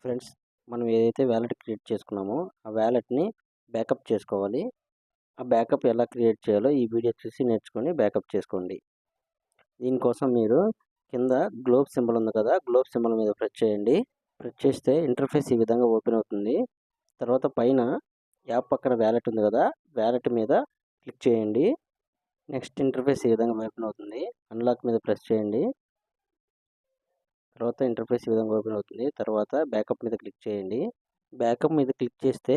Friends, మనం ఏదైతే wallet create చేసుకున్నామో ఆ వ్యాలెట్ని బ్యాకప్ చేసుకోవాలి. ఆ బ్యాకప్ ఎలా క్రియేట్ చేయాలో ఈ వీడియో చూసి నేర్చుకొని బ్యాకప్ చేసుకోండి. దీనికోసం మీరు కింద గ్లోబ్ సింబల్ ఉంది కదా, గ్లోబ్ సింబల్ మీద ప్రెస్ చేయండి. ప్రెస్ చేస్తే ఇంటర్ఫేస్ ఈ విధంగా ఓపెన్ అవుతుంది. తర్వాత పైన యాప్ పక్కన వ్యాలెట్ ఉంది కదా, వ్యాలెట్ మీద క్లిక్ చేయండి. నెక్స్ట్ ఇంటర్ఫేస్ ఈ విధంగా ఓపెన్ అవుతుంది. అన్లాక్ మీద ప్రెస్ చేయండి. తర్వాత ఇంటర్ఫేస్ ఈ విధంగా ఓపెన్ అవుతుంది. తర్వాత బ్యాకప్ మీద క్లిక్ చేయండి. బ్యాకప్ మీద క్లిక్ చేస్తే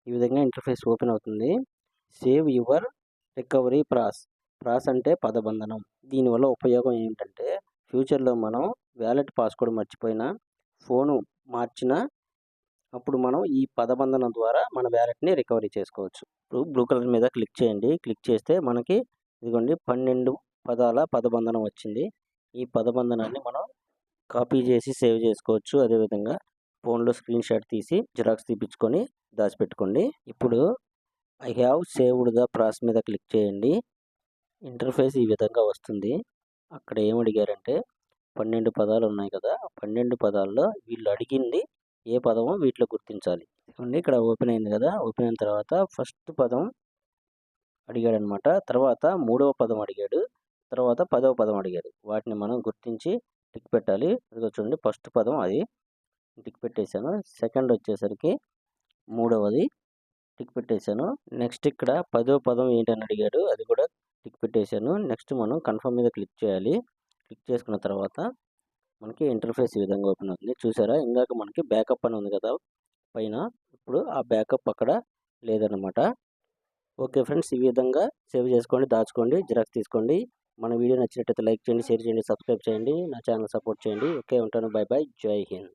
ఈ విధంగా ఇంటర్ఫేస్ ఓపెన్ అవుతుంది. సేవ్ యువర్ రికవరీ ప్రాస్ అంటే పదబంధనం. దీనివల్ల ఉపయోగం ఏంటంటే ఫ్యూచర్లో మనం వ్యాలెట్ పాస్వర్డ్ మర్చిపోయినా, ఫోను మార్చినా అప్పుడు మనం ఈ పదబంధనం ద్వారా మన వ్యాలెట్ని రికవరీ చేసుకోవచ్చు. ఇప్పుడు బ్లూ కలర్ మీద క్లిక్ చేయండి. క్లిక్ చేస్తే మనకి ఇదిగోండి 12 పదాల పదబంధనం వచ్చింది. ఈ పదబంధనాన్ని మనం కాపీ చేసి సేవ్ చేసుకోవచ్చు. అదేవిధంగా ఫోన్లో స్క్రీన్ షాట్ తీసి జిరాక్స్ తీపించుకొని దాచిపెట్టుకోండి. ఇప్పుడు I have saved the pros మీద క్లిక్ చేయండి. ఇంటర్ఫేస్ ఈ విధంగా వస్తుంది. అక్కడ ఏమడిగారంటే 12 పదాలు ఉన్నాయి కదా, 12 పదాల్లో వీళ్ళు అడిగింది ఏ పదమో వీటిలో గుర్తించాలి. ఇక్కడ ఓపెన్ అయింది కదా, ఓపెన్ అయిన తర్వాత ఫస్ట్ పదం అడిగాడు అనమాట. తర్వాత 3వ పదం అడిగాడు. తర్వాత 10వ పదం అడిగాడు. వాటిని మనం గుర్తించి టిక్ పెట్టాలి. ఇదిగో చూడండి, ఫస్ట్ పదం అది టిక్ పెట్టేశాను. సెకండ్ వచ్చేసరికి 3వది టిక్ పెట్టేశాను. నెక్స్ట్ ఇక్కడ 10వ పదం ఏంటని అడిగాడు, అది కూడా టిక్ పెట్టేశాను. నెక్స్ట్ మనం కన్ఫర్మ్ మీద క్లిక్ చేయాలి. క్లిక్ చేసుకున్న తర్వాత మనకి ఇంటర్ఫేస్ ఈ విధంగా ఓపెన్ అవుతుంది. చూసారా, ఇందాక మనకి బ్యాకప్ అని ఉంది కదా పైన, ఇప్పుడు ఆ బ్యాకప్ అక్కడ లేదనమాట. ఓకే ఫ్రెండ్స్, ఈ విధంగా సేవ్ చేసుకోండి, దాచుకోండి, జిరాక్స్ తీసుకోండి. మన వీడియో నచ్చినట్లయితే లైక్ చేయండి, షేర్ చేయండి, సబ్స్క్రైబ్ చేయండి, నా ఛానల్ సపోర్ట్ చేయండి. ఓకే, ఉంటాను. బై బై, జై హింద్.